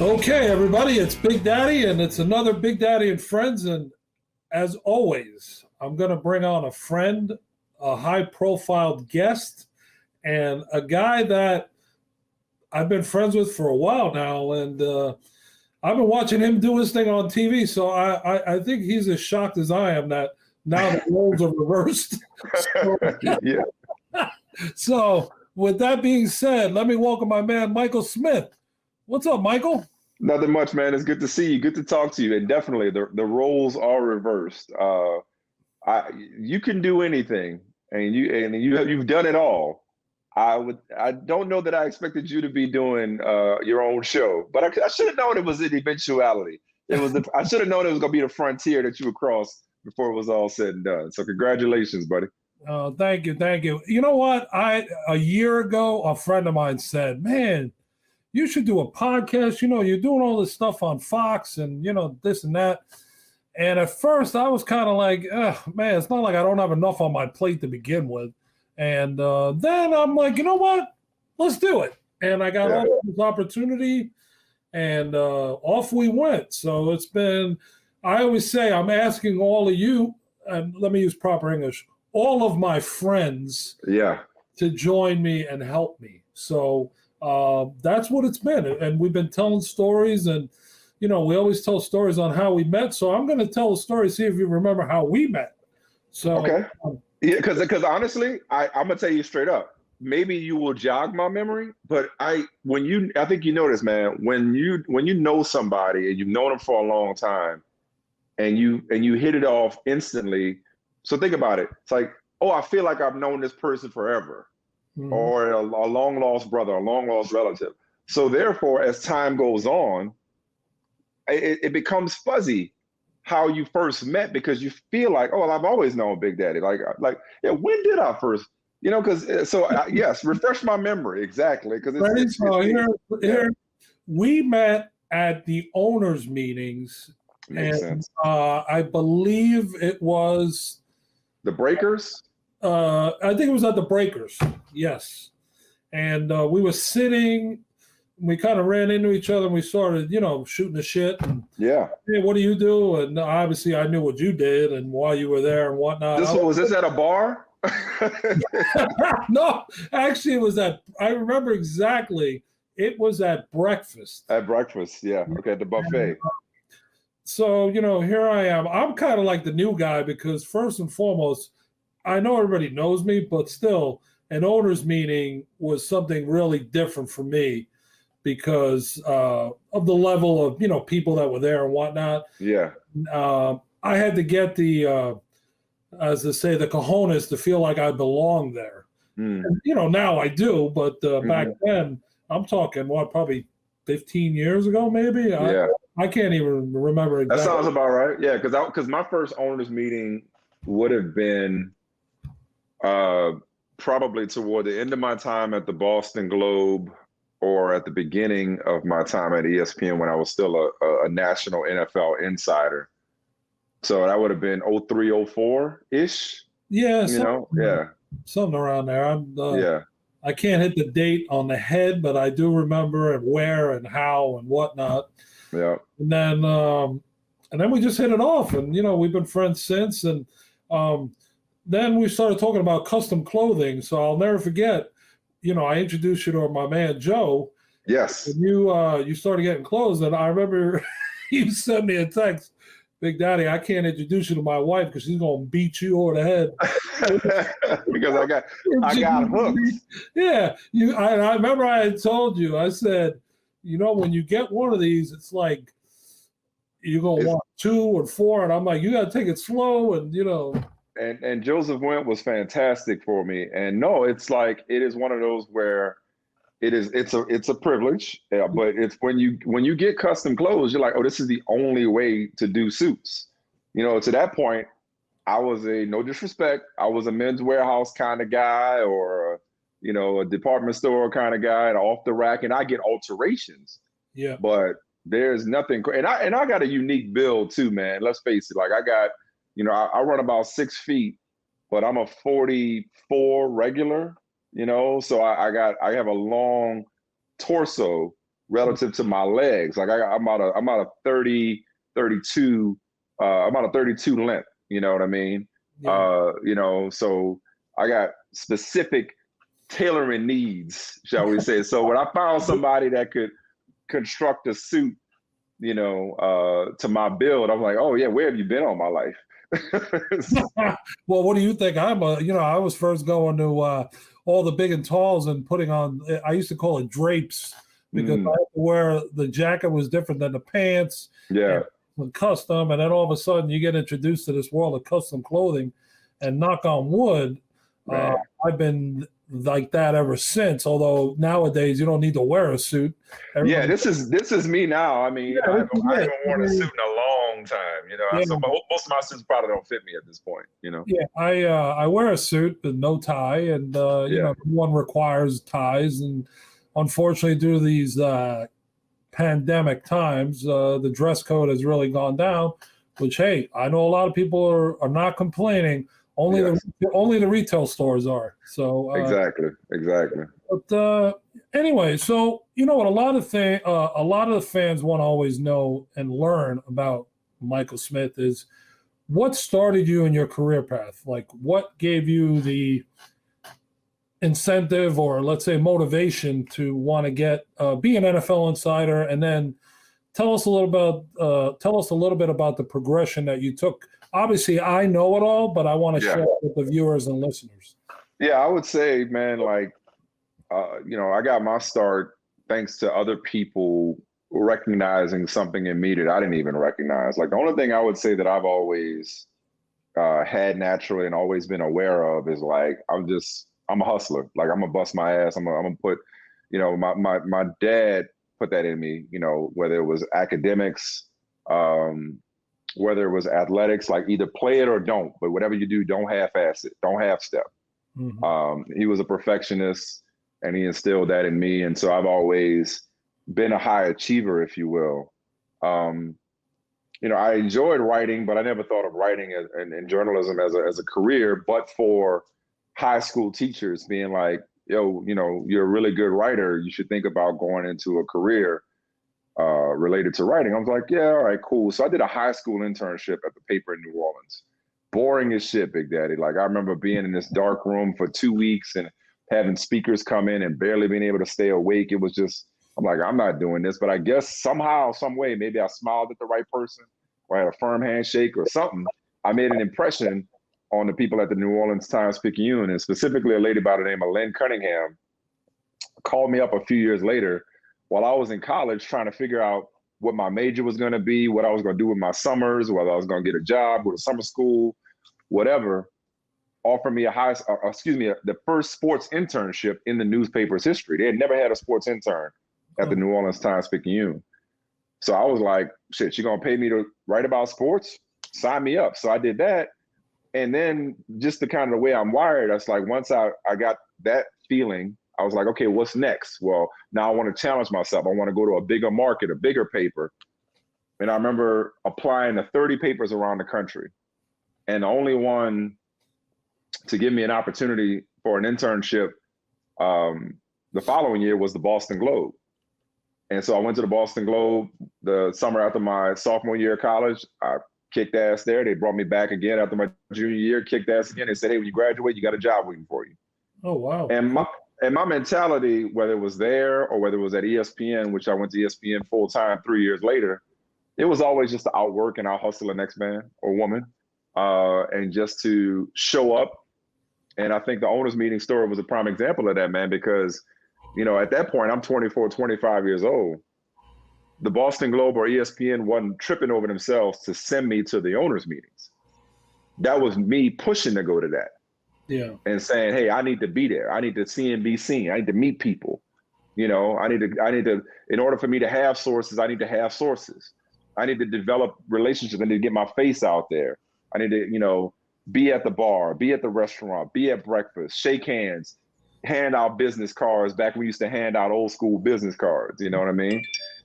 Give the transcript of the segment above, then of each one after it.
Okay, everybody, it's Big Daddy, and it's another Big Daddy and Friends. And as always, I'm going to bring on a friend, a high-profile guest, and a guy that I've been friends with for a while now. And I've been watching him do his thing on TV, so I think he's as shocked as I am that now the roles are reversed. Yeah. So, with that being said, let me welcome my man, Michael Smith. What's up, Michael? Nothing much, man. It's good to see you. Good to talk to you. And definitely, the roles are reversed. You can do anything, and you've done it all. I don't know that I expected you to be doing your own show, but I should have known it was an eventuality. I should have known it was going to be the frontier that you would cross before it was all said and done. So congratulations, buddy. Oh, thank you. You know what? A year ago, a friend of mine said, "Man, you should do a podcast. You know, you're doing all this stuff on Fox and, this and that." And at first I was kind of like, man, it's not like I don't have enough on my plate to begin with. And then I'm like, you know what? Let's do it. And I got all this opportunity, and off we went. So it's been, I always say, I'm asking all of you, and let me use proper English, all of my friends to join me and help me. So that's what it's been. And we've been telling stories, and, we always tell stories on how we met. So I'm going to tell a story, see if you remember how we met. So, okay. Yeah, because honestly, I'm going to tell you straight up, maybe you will jog my memory, but I think you know this, man, when you know somebody and you've known them for a long time and you hit it off instantly. So think about it. It's like, oh, I feel like I've known this person forever. Mm-hmm. Or a long lost brother, a long lost relative. So therefore, as time goes on, it becomes fuzzy how you first met, because you feel like, oh, well, I've always known Big Daddy. Like, yeah, when did I first? Yes, refresh my memory exactly, because here we met at the owners' meetings. Makes sense. I believe it was the Breakers. I think it was at the Breakers, yes. And we were sitting, we kind of ran into each other, and we started, shooting the shit. And, hey, what do you do? And obviously I knew what you did and why you were there and whatnot. Was this at a bar? No, actually it was I remember exactly. It was at breakfast. At breakfast, yeah. Okay, at the buffet. So, here I am. I'm kind of like the new guy, because first and foremost, I know everybody knows me, but still, an owners meeting was something really different for me because of the level of, people that were there and whatnot. Yeah. I had to get the, as they say, the cojones to feel like I belonged there. And, now I do, but back then, I'm talking, probably 15 years ago, maybe? I can't even remember exactly. That sounds about right. Yeah, because my first owners meeting would have been probably toward the end of my time at the Boston Globe, or at the beginning of my time at ESPN when I was still a national NFL insider. So that would have been 03, 04-ish. Yeah. Something around there. I can't hit the date on the head, but I do remember and where and how and whatnot. Yeah. And then we just hit it off, and we've been friends since. And then we started talking about custom clothing. So I'll never forget. I introduced you to my man Joe. Yes. And you started getting clothes, and I remember you sent me a text, "Big Daddy, I can't introduce you to my wife because she's gonna beat you over the head." Because I got hooked. Yeah. I remember I had told you, I said, when you get one of these, it's like you're gonna want 2 or 4, and I'm like, you gotta take it slow, and And Joseph Went was fantastic for me. And no, it's like, it is one of those where it's a privilege, but it's when you get custom clothes, you're like, oh, this is the only way to do suits. To that point, I was no disrespect, I was a Men's Warehouse kind of guy, or a department store kind of guy, and off the rack, and I get alterations. Yeah. But there's nothing, and I got a unique build too, man. Let's face it. Like, I got, I run about 6 feet, but I'm a 44 regular, so I have a long torso, relative to my legs. Like I'm about a 30, 32, I'm about a 32 length, you know what I mean? Yeah. You know, so I got specific tailoring needs, shall we say. So when I found somebody that could construct a suit, you know, to my build, I'm like, oh yeah, where have you been all my life? Well, what do you think? I was first going to all the big and talls and putting on, I used to call it drapes because I had to wear the jacket was different than the pants. Yeah. And custom. And then all of a sudden you get introduced to this world of custom clothing, and knock on wood, I've been like that ever since. Although nowadays you don't need to wear a suit. Yeah, this is me now. I mean, you know, I haven't worn a suit in a long time. You know, so most of my suits probably don't fit me at this point. You know. Yeah, I wear a suit but no tie, and you know, one requires ties, and unfortunately, due to these pandemic times, the dress code has really gone down. Which, hey, I know a lot of people are not complaining. Only the retail stores are. So exactly. But anyway, so you know what? A lot of the fans want to always know and learn about Michael Smith is what started you in your career path. Like, what gave you the incentive, or let's say motivation, to want to be an NFL insider, and then tell us a little bit about the progression that you took. Obviously, I know it all, but I want to share it with the viewers and listeners. Yeah, I would say, man, like, you know, I got my start thanks to other people recognizing something in me that I didn't even recognize. Like, the only thing I would say that I've always had naturally and always been aware of is like, I'm a hustler. Like, I'm gonna bust my ass. I'm gonna put, you know, my dad put that in me, you know, whether it was academics, whether it was athletics, like either play it or don't, but whatever you do, don't half-ass it, don't half-step. He was a perfectionist, and he instilled that in me. And so I've always been a high achiever, if you will. You know, I enjoyed writing, but I never thought of writing and journalism as a career, but for high school teachers being like, yo, you know, you're a really good writer. You should think about going into a career related to writing. I was like, yeah, all right, cool. So I did a high school internship at the paper in New Orleans. Boring as shit, Big Daddy. Like, I remember being in this dark room for 2 weeks and having speakers come in and barely being able to stay awake. It was just, I'm like, I'm not doing this. But I guess somehow, some way, maybe I smiled at the right person, or I had a firm handshake or something. I made an impression on the people at the New Orleans Times-Picayune, and specifically a lady by the name of Lynn Cunningham called me up a few years later while I was in college trying to figure out what my major was going to be, what I was going to do with my summers, whether I was going to get a job, go to summer school, whatever. Offered me the first sports internship in the newspaper's history. They had never had a sports intern at the New Orleans Times-Picayune. So I was like, shit, she gonna pay me to write about sports? Sign me up. So I did that. And then just the kind of the way I'm wired, that's like, once I got that feeling, I was like, okay, what's next? Well, now I want to challenge myself. I want to go to a bigger market, a bigger paper. And I remember applying to 30 papers around the country. And the only one to give me an opportunity for an internship the following year was the Boston Globe. And so I went to the Boston Globe the summer after my sophomore year of college. I kicked ass there. They brought me back again after my junior year, kicked ass again. They said, hey, when you graduate, you got a job waiting for you. Oh, wow. And my mentality, whether it was there or whether it was at ESPN, which I went to ESPN full time 3 years later, it was always just to outwork and out hustle the next man or woman, and just to show up. And I think the owners meeting story was a prime example of that, man, because, you know, at that point, I'm 24, 25 years old. The Boston Globe or ESPN wasn't tripping over themselves to send me to the owners meetings. That was me pushing to go to that. Yeah. And saying, hey, I need to be there. I need to see and be seen. I need to meet people. You know, I need to, in order for me to have sources, I need to have sources. I need to develop relationships. I need to get my face out there. I need to, you know, be at the bar, be at the restaurant, be at breakfast, shake hands, hand out business cards back when we used to hand out old school business cards. You know what I mean?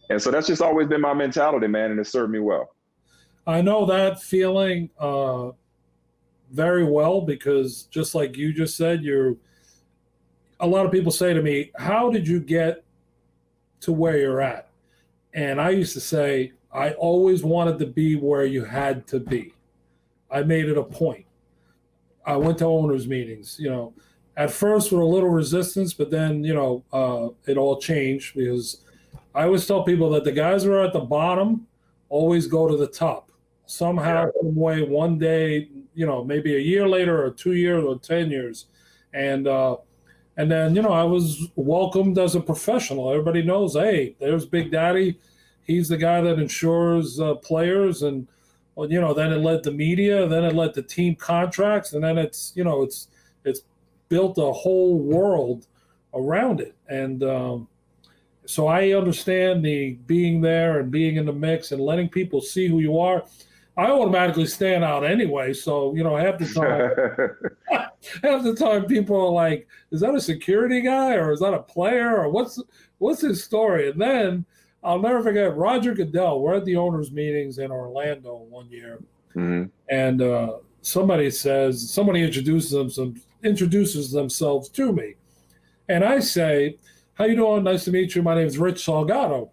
And so that's just always been my mentality, man. And it served me well. I know that feeling very well, because just like you just said, a lot of people say to me, how did you get to where you're at. And I used to say, I always wanted to be where you had to be. I made it a point. I went to owners' meetings, at first with a little resistance, but then, it all changed because I always tell people that the guys who are at the bottom always go to the top. Somehow, some way, one day, maybe a year later or 2 years or 10 years. And then, I was welcomed as a professional. Everybody knows, hey, there's Big Daddy. He's the guy that insures players. And, then it led to media. Then it led to team contracts. And then it's built a whole world around it. And so I understand the being there and being in the mix and letting people see who you are. I automatically stand out anyway. So, half the time people are like, is that a security guy or is that a player or what's his story? And then I'll never forget Roger Goodell. We're at the owners' meetings in Orlando one year. Mm-hmm. And somebody introduces themselves to me. And I say, how you doing? Nice to meet you. My name is Rich Salgado.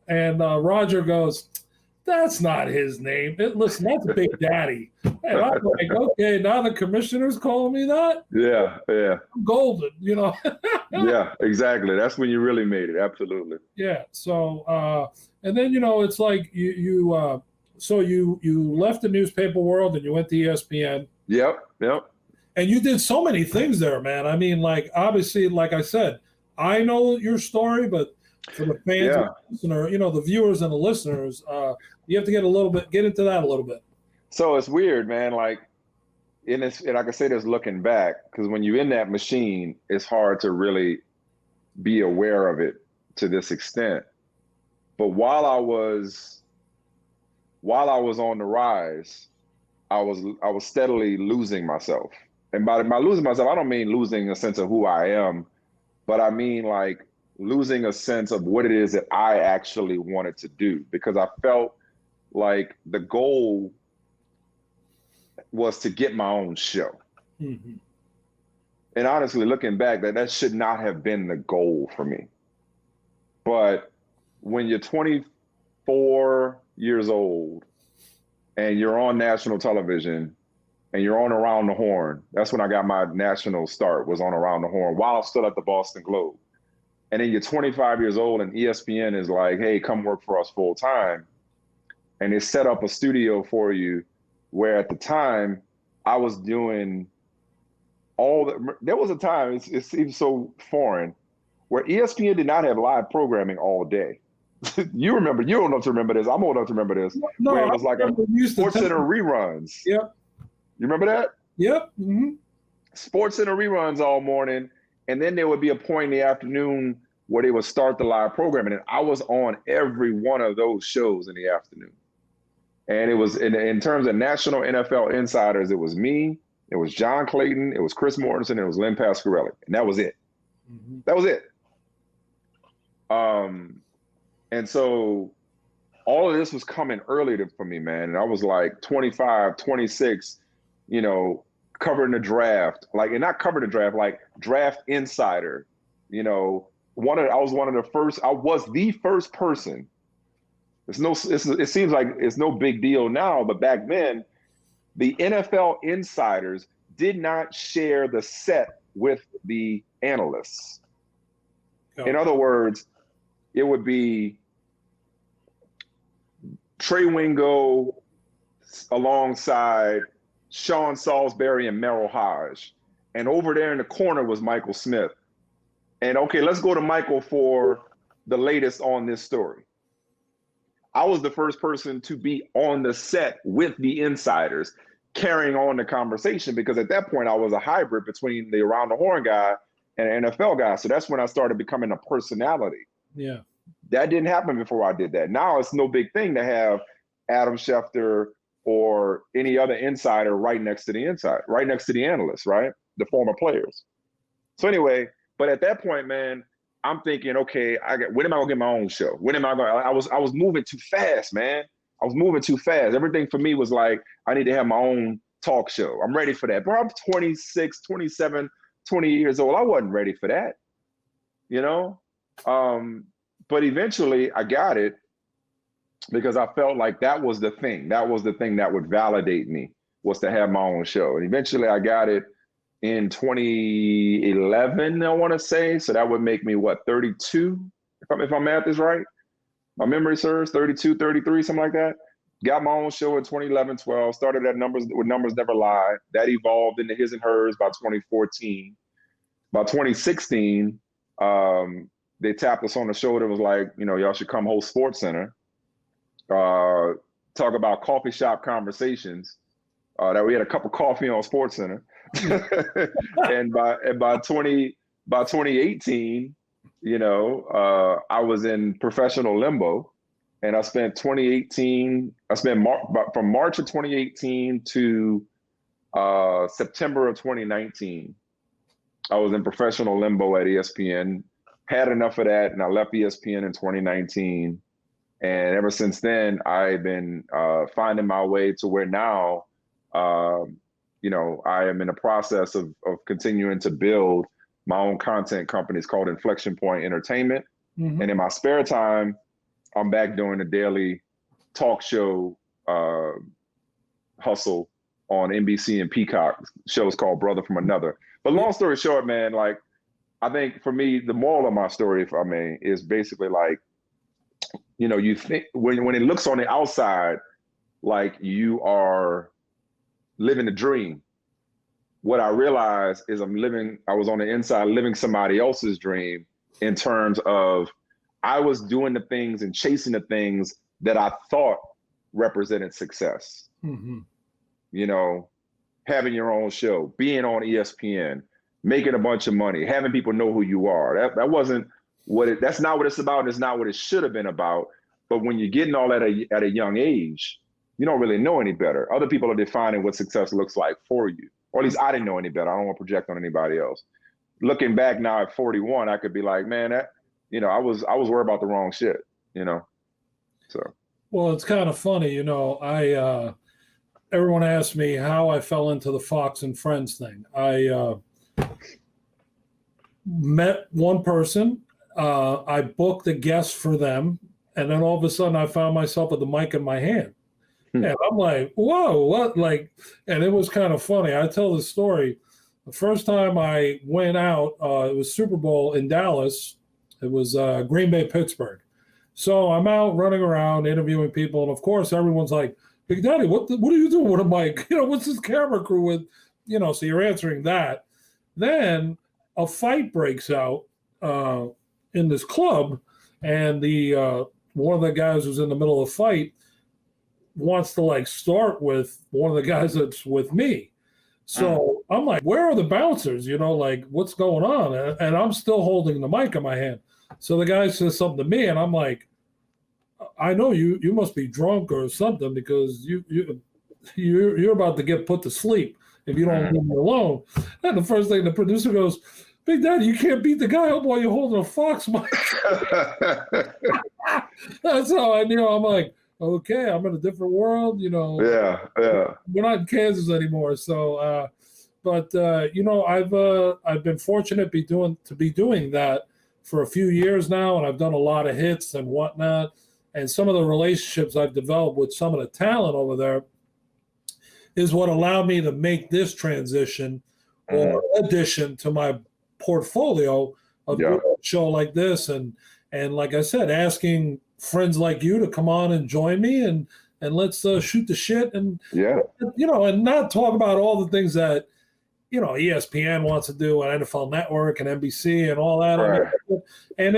And Roger goes, that's not his name. Listen, that's Big Daddy. And I'm like, okay, now the commissioner's calling me that? Yeah. I'm golden, Yeah, exactly. That's when you really made it. Absolutely. Yeah. So, and then, it's like you left the newspaper world and you went to ESPN. Yep. And you did so many things there, man. I mean, like, obviously, like I said, I know your story, but for the fans, and the listener, the viewers and the listeners, you have to get into that a little bit. So it's weird, man. Like, and I can say this looking back, because when you're in that machine, it's hard to really be aware of it to this extent. But while I was on the rise, I was steadily losing myself. And by losing myself, I don't mean losing a sense of who I am, but I mean like losing a sense of what it is that I actually wanted to do, because I felt like the goal was to get my own show. Mm-hmm. And honestly, looking back, that should not have been the goal for me. But when you're 24 years old and you're on national television and you're on Around the Horn, that's when I got my national start, was on Around the Horn while I was still at the Boston Globe. And then you're 25 years old and ESPN is like, hey, come work for us full time. And they set up a studio for you where at the time I was doing there was a time, it seems so foreign, where ESPN did not have live programming all day. You old enough to remember this. I'm old enough to remember this. No, where it was like a Sports Center reruns. Yep. You remember that? Yep. Mm-hmm. Sports Center reruns all morning. And then there would be a point in the afternoon where they would start the live programming. And I was on every one of those shows in the afternoon. And it was, in terms of national NFL insiders, it was me, it was John Clayton, it was Chris Mortensen, it was Lynn Pasquarelli. And that was it. Mm-hmm. That was it. And so all of this was coming early for me, man. And I was like 25, 26, covering the draft, like, and not covering the draft, like draft insider, I was the first person. It seems like it's no big deal now, but back then, the NFL insiders did not share the set with the analysts. Oh. In other words, it would be Trey Wingo alongside Sean Salisbury and Merrill Hodge. And over there in the corner was Michael Smith. And okay, let's go to Michael for the latest on this story. I was the first person to be on the set with the insiders, carrying on the conversation, because at that point I was a hybrid between the Around the Horn guy and an NFL guy. So that's when I started becoming a personality. Yeah. That didn't happen before I did that. Now it's no big thing to have Adam Schefter or any other insider right next to the analyst, right? The former players. So anyway, but at that point, man, I'm thinking, okay, when am I gonna get my own show? When am I gonna? I was moving too fast, man. I was moving too fast. Everything for me was like, I need to have my own talk show. I'm ready for that. Bro, I'm 26, 27, 20 years old. I wasn't ready for that, but eventually I got it because I felt like that was the thing. That was the thing that would validate me, was to have my own show. And eventually I got it in 2011, I want to say. So that would make me, what, 32? If my math is right. My memory serves, 32, 33, something like that. Got my own show in 2011, 12. Started at Numbers Never Lie. That evolved into His and Hers by 2014. By 2016, they tapped us on the shoulder. Was like, y'all should come host Sports Center. Talk about coffee shop conversations. That we had a cup of coffee on Sports Center. And by 2018, I was in professional limbo, and I spent from March of 2018 to September of 2019. I was in professional limbo at ESPN, had enough of that, and I left ESPN in 2019. And ever since then, I've been finding my way to where now, I am in the process of continuing to build my own content company. It's called Inflection Point Entertainment. Mm-hmm. And in my spare time, I'm back doing a daily talk show hustle on NBC and Peacock. Shows called Brother from Another. But long story short, man, like, I think for me, the moral of my story, if I may, is basically like, you think when it looks on the outside, like you are living a dream. What I realized is I was on the inside living somebody else's dream, in terms of I was doing the things and chasing the things that I thought represented success. Mm-hmm. Having your own show, being on ESPN, making a bunch of money, having people know who you are. That wasn't that's not what it's about, and it's not what it should have been about. But when you're getting all that at a young age, you don't really know any better. Other people are defining what success looks like for you. Or at least I didn't know any better. I don't want to project on anybody else. Looking back now at 41, I could be like, man, I was worried about the wrong shit, So. Well, it's kind of funny, everyone asked me how I fell into the Fox and Friends thing. I met one person, I booked a guest for them, and then all of a sudden I found myself with the mic in my hand. And I'm like, whoa, what? Like, and it was kind of funny. I tell this story. The first time I went out, it was Super Bowl in Dallas. It was Green Bay, Pittsburgh. So I'm out running around interviewing people. And of course, everyone's like, Big Daddy, what are you doing with a mic? What's this camera crew with? So you're answering that. Then a fight breaks out in this club. And one of the guys who's in the middle of the fight wants to start with one of the guys that's with me. So I'm like, where are the bouncers? What's going on? And I'm still holding the mic in my hand. So the guy says something to me, and I'm like, I know you must be drunk or something, because you're about to get put to sleep if you don't leave me alone. And the first thing the producer goes, Big Daddy, you can't beat the guy up while you're holding a Fox mic. That's how I knew. I'm like, okay, I'm in a different world, Yeah. We're not in Kansas anymore. So, I've been fortunate to be doing that for a few years now, and I've done a lot of hits and whatnot. And some of the relationships I've developed with some of the talent over there is what allowed me to make this transition or addition to my portfolio of doing a show like this. And like I said, asking friends like you to come on and join me, and let's shoot the shit, and and not talk about all the things that ESPN wants to do, and NFL Network and NBC and all that. Right. And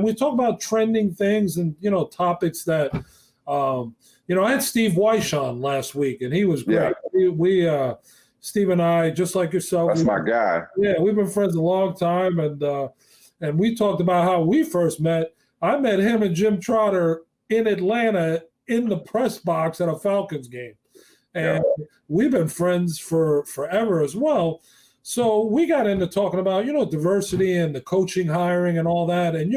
we talk about trending things and topics that I had Steve Weish on last week, and he was great. Yeah. We Steve and I, just like yourself, that's my guy. Yeah, we've been friends a long time, and we talked about how we first met. I met him and Jim Trotter in Atlanta in the press box at a Falcons game. And we've been friends for forever as well. So we got into talking about, diversity and the coaching hiring and all that. And,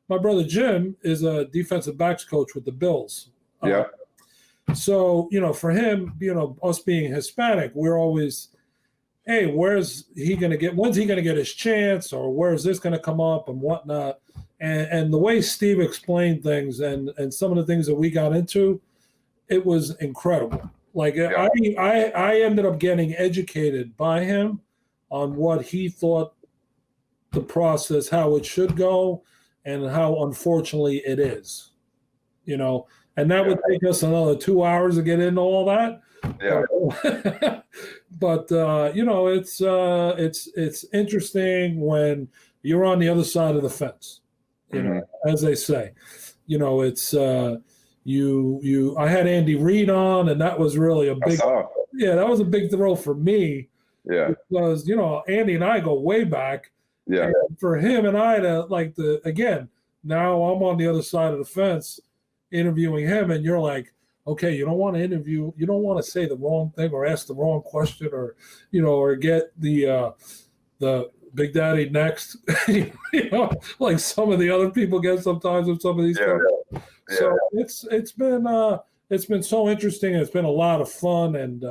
my brother Jim is a defensive backs coach with the Bills. So, for him, us being Hispanic, we're always hey, when's he going to get his chance, or where's this going to come up and whatnot. And the way Steve explained things and some of the things that we got into, it was incredible. Like Yeah. I ended up getting educated by him on what he thought the process, how it should go, and how unfortunately it is. And that would take us another 2 hours to get into all that. Yeah. But it's interesting when you're on the other side of the fence, as they say. It's I had Andy Reid on, and that was really a big that was a big throw for me. Yeah. Because Andy and I go way back. Yeah. And for him and I to again, now I'm on the other side of the fence interviewing him, and you're like, okay, you don't want to say the wrong thing or ask the wrong question or get the Big Daddy next, like some of the other people get sometimes with some of these things. Yeah. So it's been so interesting. It's been a lot of fun, and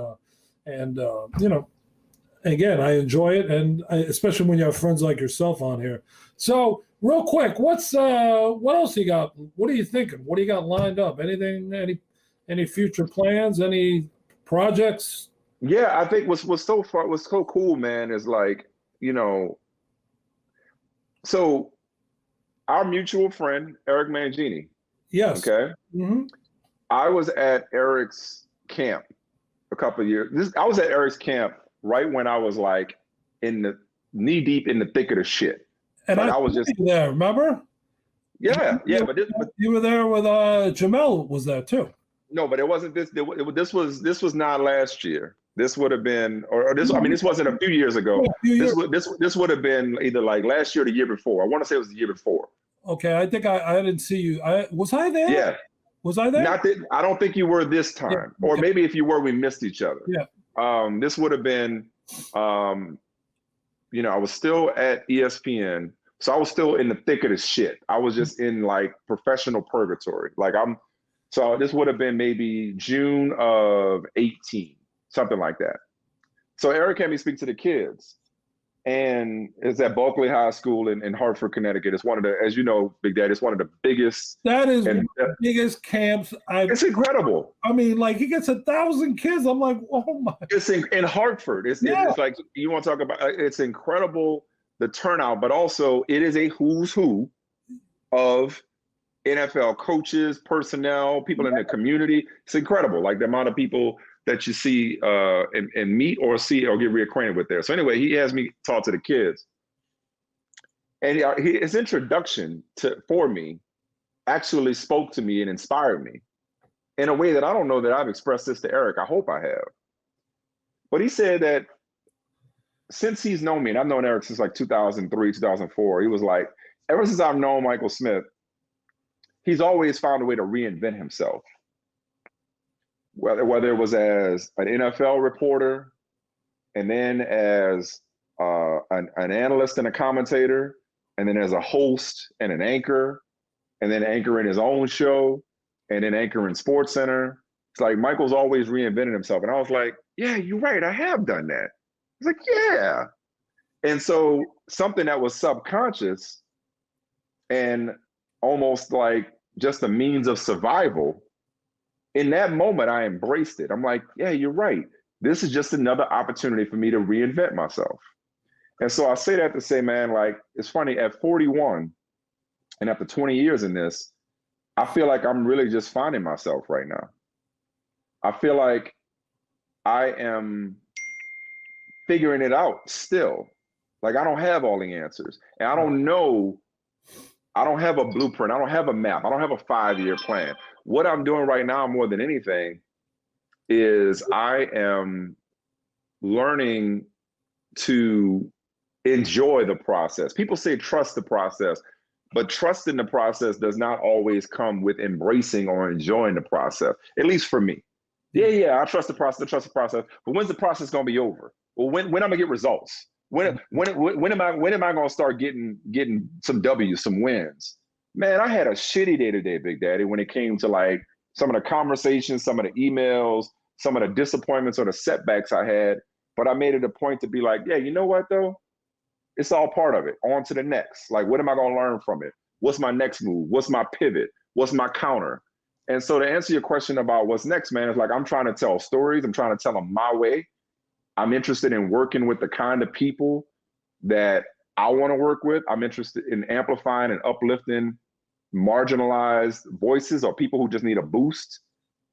again, I enjoy it, and especially when you have friends like yourself on here. So, real quick, what else you got? What are you thinking? What do you got lined up? Anything? Any future plans? Any projects? Yeah, I think what's so cool, man, is like, so our mutual friend Eric Mangini. Yes. Okay. Mm-hmm. I was at Eric's camp a couple of years. I was at Eric's camp right when I was like in the knee deep in the thick of the shit. And I was just there, remember? Yeah, but you were there with Jamel was there too. No, but it wasn't this. This was not last year. This would have been, or this. I mean, this wasn't a few years ago. This would have been either like last year or the year before. I want to say it was the year before. Okay, I think I didn't see you. Was I there? Yeah. Was I there? Not that. I don't think you were this time, okay. Or maybe if you were, we missed each other. Yeah. This would have been, I was still at ESPN, so I was still in the thick of the shit. I was just in like professional purgatory. So this would have been maybe June of 18, something like that. So Eric had me speak to the kids, and it's at Bulkley High School in Hartford, Connecticut. It's one of the, as you know, Big Daddy, it's one of the biggest. That is one of the biggest camps. It's incredible. I mean, like he gets 1,000 kids. I'm like, oh my. It's in Hartford. It's like, you want to talk about, it's incredible, the turnout, but also it is a who's who of NFL coaches, personnel, people in the community. It's incredible, like the amount of people that you see and meet or see or get reacquainted with there. So anyway, he has me talk to the kids, and his introduction for me actually spoke to me and inspired me in a way that I don't know that I've expressed this to Eric. I hope I have. But he said that since he's known me, and I've known Eric since like 2003, 2004, he was like, ever since I've known Michael Smith, he's always found a way to reinvent himself. Whether it was as an NFL reporter, and then as an analyst and a commentator, and then as a host and an anchor, and then anchoring his own show, and then anchoring SportsCenter. It's like Michael's always reinvented himself. And I was like, yeah, you're right, I have done that. He's like, yeah. And so something that was subconscious and almost like just a means of survival, in that moment, I embraced it. I'm like, yeah, you're right. This is just another opportunity for me to reinvent myself. And so I say that to say, man, like, it's funny, at 41, and after 20 years in this, I feel like I'm really just finding myself right now. I feel like I am figuring it out still. Like, I don't have all the answers. And I don't know, I don't have a blueprint. I don't have a map. I don't have a 5-year plan. What I'm doing right now more than anything is I am learning to enjoy the process. People say trust the process, but trust in the process does not always come with embracing or enjoying the process, at least for me. Yeah, I trust the process, but when's the process gonna be over? Well, when I'm gonna get results? When am I gonna start getting some W's, some wins? Man, I had a shitty day today, Big Daddy, when it came to like some of the conversations, some of the emails, some of the disappointments or the setbacks I had. But I made it a point to be like, yeah, you know what though? It's all part of it. On to the next. Like, what am I going to learn from it? What's my next move? What's my pivot? What's my counter? And so to answer your question about what's next, man, it's like I'm trying to tell stories. I'm trying to tell them my way. I'm interested in working with the kind of people that I want to work with. I'm interested in amplifying and uplifting marginalized voices or people who just need a boost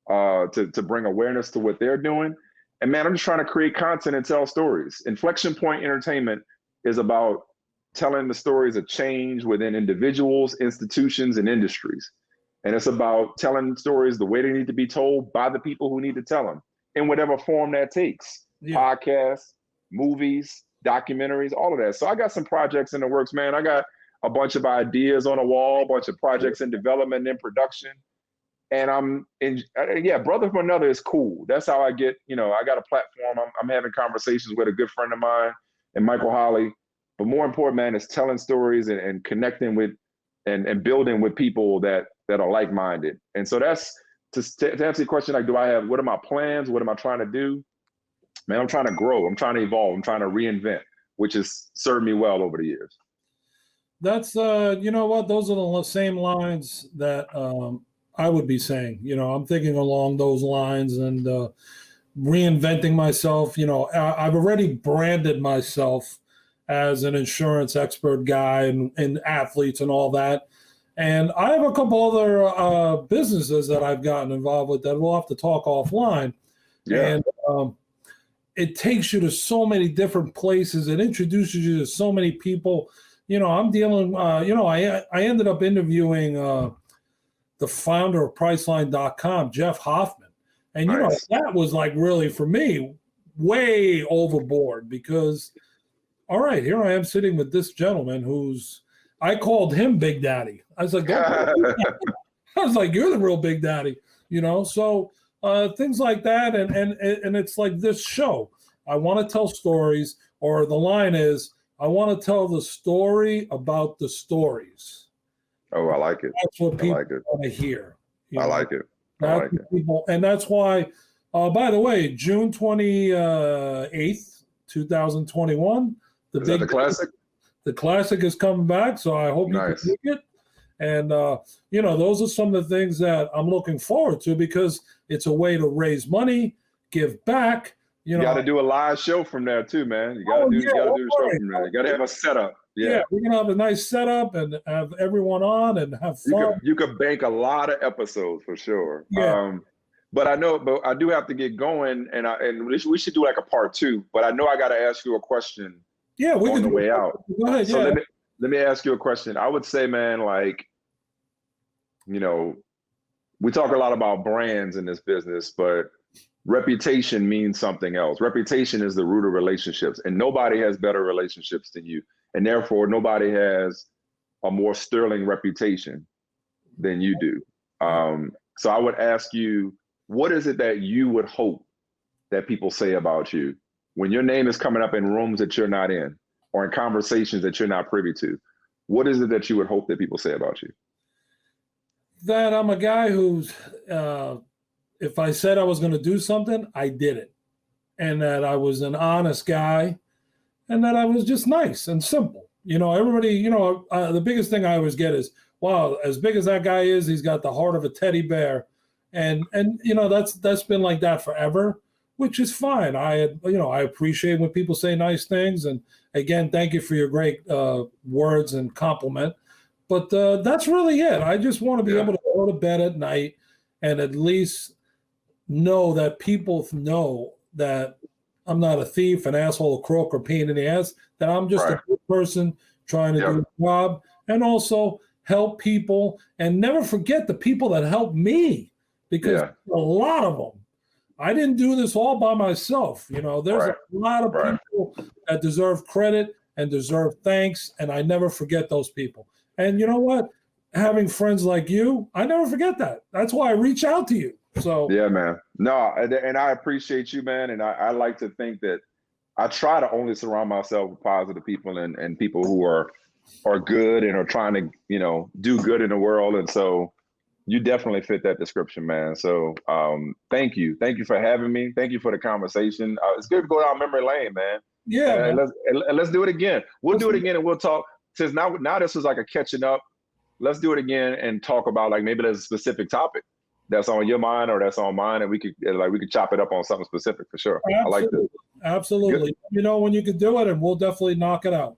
to bring awareness to what they're doing. And man, I'm just trying to create content and tell stories. Inflection Point Entertainment is about telling the stories of change within individuals, institutions, and industries. And it's about telling stories the way they need to be told by the people who need to tell them in whatever form that takes. Yeah. Podcasts, movies, documentaries, all of that. So I got some projects in the works, man. I got a bunch of ideas on the wall, a bunch of projects in development and in production. And Brother from Another is cool. That's how I get, I got a platform. I'm having conversations with a good friend of mine and Michael Holly. But more important, man, is telling stories and connecting with and building with people that are like-minded. And so that's to answer your question, like, what are my plans? What am I trying to do? Man, I'm trying to grow. I'm trying to evolve. I'm trying to reinvent, which has served me well over the years. That's, you know what? Those are the same lines that I would be saying. I'm thinking along those lines and reinventing myself. I've already branded myself as an insurance expert guy and athletes and all that. And I have a couple other businesses that I've gotten involved with that we'll have to talk offline. Yeah. And it takes you to so many different places. It introduces you to so many people. I'm dealing, I ended up interviewing the founder of Priceline.com, Jeff Hoffman. And, nice. That was like really, for me, way overboard because, all right, here I am sitting with this gentleman I called him Big Daddy. I was like, I was like, you're the real Big Daddy, So things like that, and it's like this show. I want to tell stories, or the line is, I want to tell the story about the stories. Oh, I like it. That's what people want to hear. I like it. People, and that's why. By the way, June 28th, 2021. Is that the classic? The classic is coming back, so I hope you can make it. And, those are some of the things that I'm looking forward to because it's a way to raise money, give back. You got to do a live show from there too, man. You got to do the show from there. You got to have a setup. Yeah, we're going to have a nice setup and have everyone on and have fun. You could bank a lot of episodes for sure. Yeah. But I do have to get going and we should do like a part 2, but I know I got to ask you a question. Yeah, we on can the way out. Go ahead. So let me ask you a question. I would say, man, like, we talk a lot about brands in this business, but reputation means something else. Reputation is the root of relationships, and nobody has better relationships than you. And therefore, nobody has a more sterling reputation than you do. So I would ask you, what is it that you would hope that people say about you when your name is coming up in rooms that you're not in or in conversations that you're not privy to? What is it that you would hope that people say about you? That I'm a guy who's, if I said I was going to do something, I did it. And that I was an honest guy and that I was just nice and simple. Everybody, the biggest thing I always get is, wow, as big as that guy is, he's got the heart of a teddy bear. And that's been like that forever, which is fine. I appreciate when people say nice things. And again, thank you for your great words and compliment. But that's really it. I just want to be able to go to bed at night and at least know that people know that I'm not a thief, an asshole, a crook, or pain in the ass, that I'm just a good person trying to do a job and also help people and never forget the people that helped me because a lot of them. I didn't do this all by myself. There's a lot of people that deserve credit and deserve thanks, and I never forget those people. And you know what? Having friends like you, I never forget that. That's why I reach out to you. So yeah, man. No, and I appreciate you, man. And I like to think that I try to only surround myself with positive people and people who are good and are trying to, do good in the world. And so, You definitely fit that description, man. So thank you for having me. Thank you for the conversation. It's good to go down memory lane, man. Yeah, man. Let's do it again. We'll do it again, and we'll talk. Since now this is like a catching up. Let's do it again and talk about like maybe there's a specific topic that's on your mind or that's on mine, and we could chop it up on something specific for sure. Absolutely. I like this. Absolutely. You know when you can do it, and we'll definitely knock it out.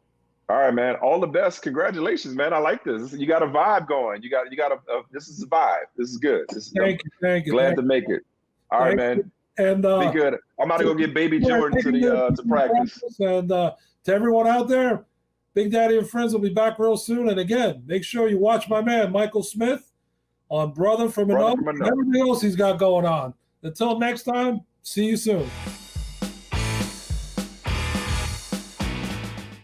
All right, man. All the best. Congratulations, man. I like this. You got a vibe going. You got this is a vibe. This is good. Thank you. Glad to make it. All right, man. And be good. I'm about to go get baby Jordan to practice. And to everyone out there, Big Daddy and Friends will be back real soon. And again, make sure you watch my man Michael Smith on Brother from Another and everything else he's got going on. Until next time, see you soon.